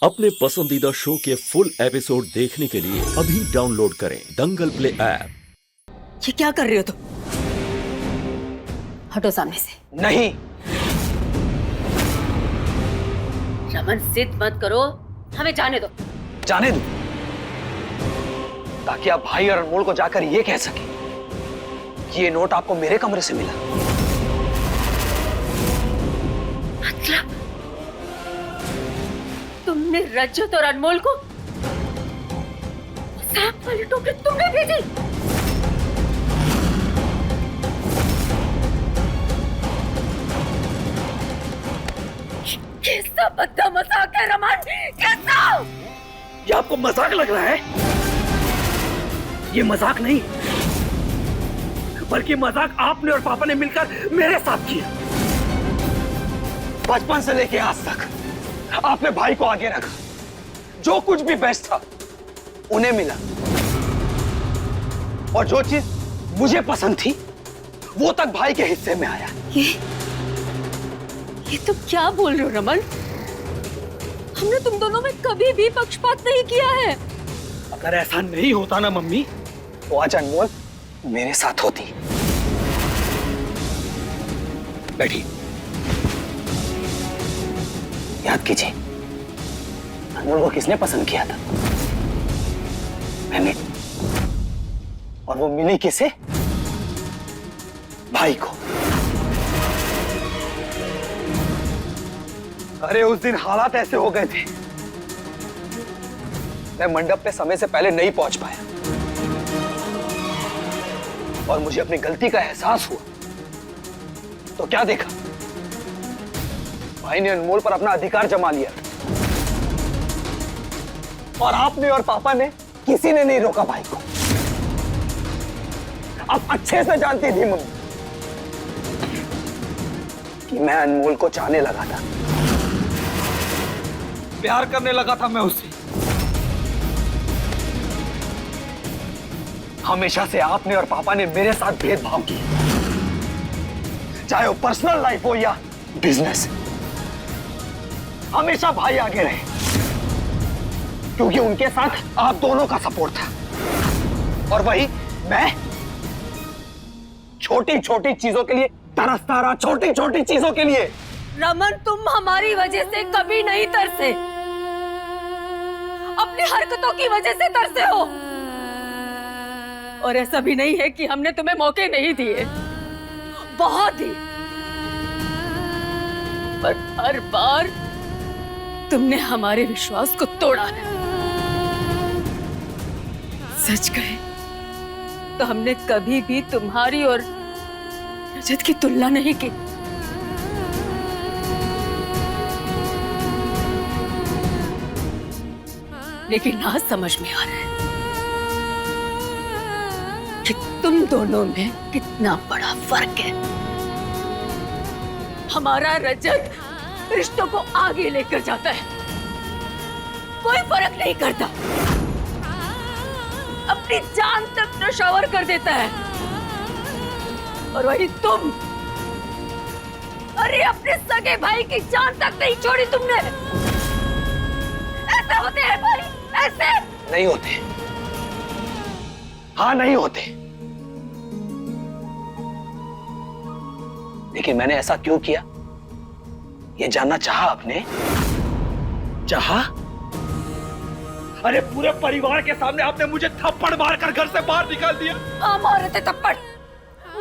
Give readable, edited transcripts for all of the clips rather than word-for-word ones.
अपने पसंदीदा शो के फुल एपिसोड देखने के लिए अभी डाउनलोड करें दंगल प्ले ऐप। ये क्या कर रहे हो तुम? हटो सामने से। नहीं। रमन जिद मत करो, हमें जाने दो। जाने दो ताकि आप भाई और अनमोल को जाकर ये कह सके कि ये नोट आपको मेरे कमरे से मिला। मतलब तुमने रजत और अनमोल को सांप वाली टोकरी तुमने भेजी? कैसा बद्दा मजाक है रमन, कैसा? ये आपको मजाक लग रहा है? ये मजाक नहीं बल्कि मजाक आपने और पापा ने मिलकर मेरे साथ किया। बचपन से लेके आज तक आपने भाई को आगे रखा, जो कुछ भी बेस्ट था उन्हें मिला, और जो चीज मुझे पसंद थी वो तक भाई के हिस्से में आया। ये तुम क्या बोल रहे हो रमन? हमने तुम दोनों में कभी भी पक्षपात नहीं किया है। अगर ऐसा नहीं होता ना मम्मी, तो आज अनमोल मेरे साथ होती। बैठिए, याद कीजिए अनमोल को किसने पसंद किया था? मैंने। और वो मिली किसे? भाई को। अरे उस दिन हालात ऐसे हो गए थे, मैं मंडप पे समय से पहले नहीं पहुंच पाया और मुझे अपनी गलती का एहसास हुआ तो क्या देखा, भाई ने अनमोल पर अपना अधिकार जमा लिया और आपने और पापा ने किसी ने नहीं रोका भाई को। आप अच्छे से जानती थी मम्मी कि मैं अनमोल को चाहने लगा था, प्यार करने लगा था मैं उससे। हमेशा से आपने और पापा ने मेरे साथ भेदभाव किया, चाहे वो पर्सनल लाइफ हो या बिजनेस। हमेशा भाई आगे रहे क्योंकि उनके साथ आप दोनों का सपोर्ट था, और वही मैं छोटी छोटी चीजों के लिए तरसता रहा, छोटी छोटी चीजों के लिए। रमन तुम हमारी वजह से कभी नहीं तरसे, अपनी हरकतों की वजह से तरसे हो। और ऐसा भी नहीं है कि हमने तुम्हें मौके नहीं दिए, बहुत दिए, पर हर बार तुमने हमारे विश्वास को तोड़ा है। सच कहे तो हमने कभी भी तुम्हारी और रजत की तुलना नहीं की। लेकिन आज समझ में आ रहा है कि तुम दोनों में कितना बड़ा फर्क है। हमारा रजत रिश्तों को आगे लेकर जाता है, कोई फर्क नहीं करता, अपनी जान तक नौशवर कर देता है। और वही तुम, अरे अपने सगे भाई की जान तक नहीं छोड़ी तुमने। ऐसे होते हैं भाई, ऐसे नहीं होते। हाँ नहीं होते, लेकिन मैंने ऐसा क्यों किया ये जानना चाहा आपने? चाहा? अरे पूरे परिवार के सामने आपने मुझे थप्पड़ मारकर घर से बाहर निकाल दिया। हाँ मारे थे थप्पड़,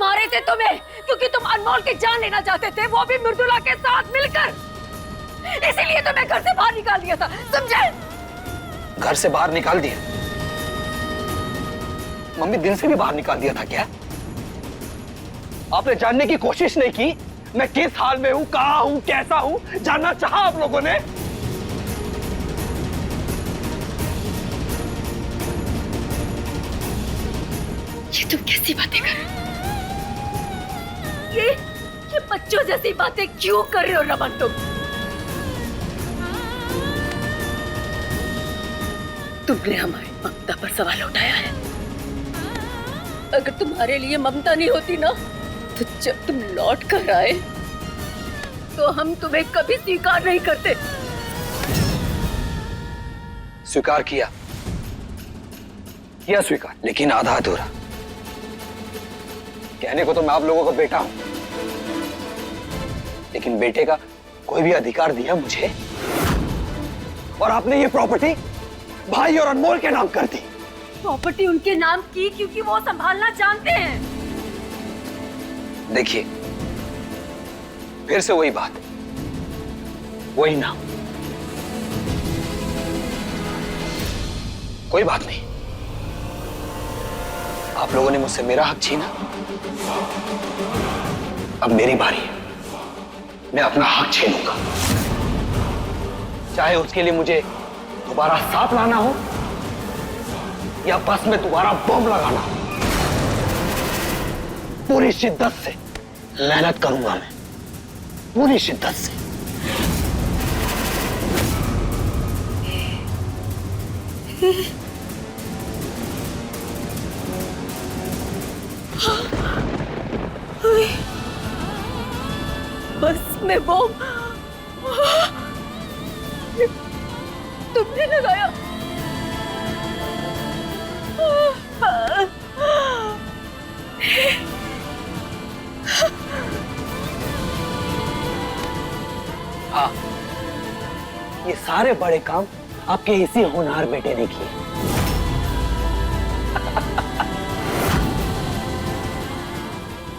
मारे थे तुम्हें क्योंकि तुम अनमोल की जान लेना चाहते थे, वो भी मृदुला के साथ मिलकर। इसीलिए तुम्हें घर से बाहर निकाल दिया था, समझे? घर से बाहर निकाल दिया? मम्मी दिल से भी बाहर निकाल दिया था क्या? आपने जानने की कोशिश नहीं की मैं किस हाल में हूं, कहां हूं, कैसा हूं? जानना चाहा आप लोगों ने? ये तुम कैसी बातें कर रहे हो? ये बच्चों जैसी बातें क्यों कर रहे हो रमन तुम? तुमने हमारी ममता पर सवाल उठाया है। अगर तुम्हारे लिए ममता नहीं होती ना, तो जब तुम लौट कर आए तो हम तुम्हें कभी स्वीकार नहीं करते। स्वीकार किया स्वीकार, लेकिन आधा अधूरा। कहने को तो मैं आप लोगों का बेटा हूं, लेकिन बेटे का कोई भी अधिकार दिया मुझे, और आपने ये प्रॉपर्टी भाई और अनमोल के नाम कर दी। प्रॉपर्टी उनके नाम की क्योंकि वो संभालना जानते हैं। देखिए, फिर से वही बात, वही नाम। कोई बात नहीं, आप लोगों ने मुझसे मेरा हक छीना, अब मेरी बारी है, मैं अपना हक छीनूंगा। चाहे उसके लिए मुझे दोबारा सांप लाना हो या बस में दोबारा बम लगाना हो, पूरी शिद्दत से मेहनत करूंगा मैं, पूरी शिद्दत से। बस में बम तुमने लगाया? हाँ, ये सारे बड़े काम आपके इसी होनहार बेटे ने किए।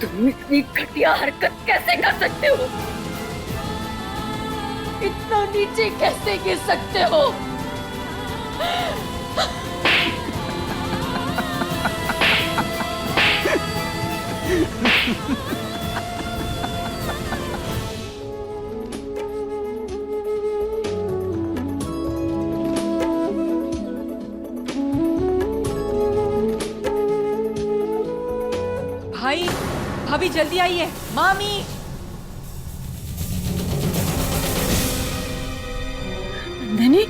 तुम इतनी घटिया हरकत कैसे कर सकते हो? इतना नीचे कैसे गिर सकते हो? भाई भाभी जल्दी आइए, मामी। नंदिनी,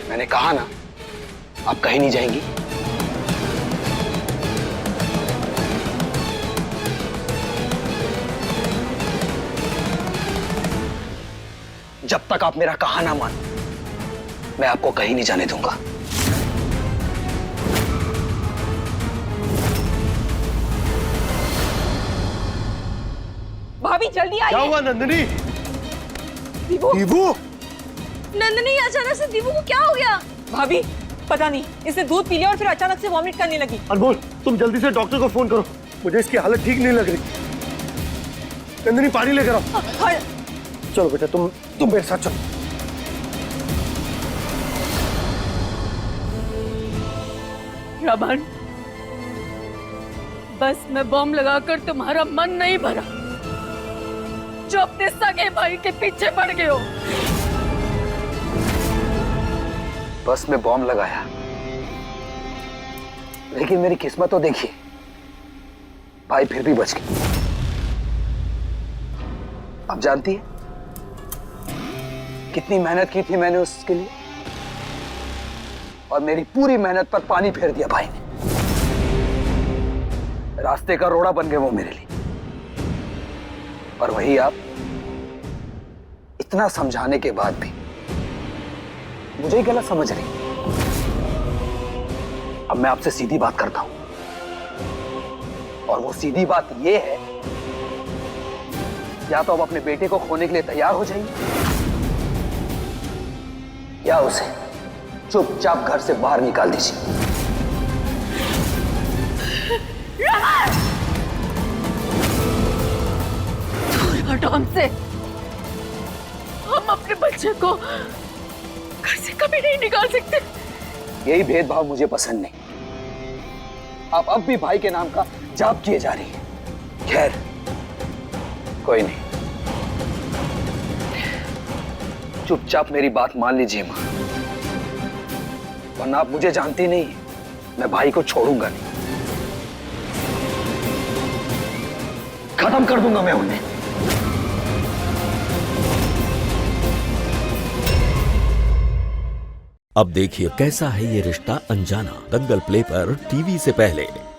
मैंने कहा ना, आप कहीं नहीं जाएंगी। जब तक आप मेरा कहा ना मान, मैं आपको कहीं नहीं जाने दूंगा। भाभी जल्दी क्या आइए। हुआ नंदिनी? दीपू, दीपू, नंदिनी अचानक से दीपू को क्या हो गया? भाभी पता नहीं, इसने दूध पी लिया और फिर अचानक से वॉमिट करने लगी। अनमोल, तुम जल्दी से डॉक्टर को फोन करो, मुझे इसकी हालत ठीक नहीं लग रही। नंदिनी, पानी लेकर आओ। हाँ। चलो बेटा, तुम मेरे साथ चलो। रमन, बस में बम लगाकर तुम्हारा मन नहीं भरा जो अपने सगे भाई के पीछे पड़ गए हो। बस में बॉम्ब लगाया, लेकिन मेरी किस्मत तो देखिए, भाई फिर भी बच गई। आप जानती है कितनी मेहनत की थी मैंने उसके लिए, और मेरी पूरी मेहनत पर पानी फेर दिया भाई ने। रास्ते का रोड़ा बन गए वो मेरे लिए, और वही आप इतना समझाने के बाद भी मुझे ही गलत समझ रही। अब मैं आपसे सीधी बात करता हूं, और वो सीधी बात ये है, या तो आप अपने बेटे को खोने के लिए तैयार हो जाइए, या उसे चुपचाप घर से बाहर निकाल दीजिए। हटाम से हम अपने बच्चे को घर से कभी नहीं निकाल सकते। यही भेदभाव मुझे पसंद नहीं। आप अब भी भाई के नाम का जाप किए जा रही है। खैर, कोई नहीं, चुपचाप मेरी बात मान लीजिए मां, वरना आप मुझे जानती नहीं, मैं भाई को छोड़ूंगा नहीं, खत्म कर दूंगा मैं उन्हें। अब देखिए कैसा है ये रिश्ता अनजाना, दंगल प्ले पर टीवी से पहले।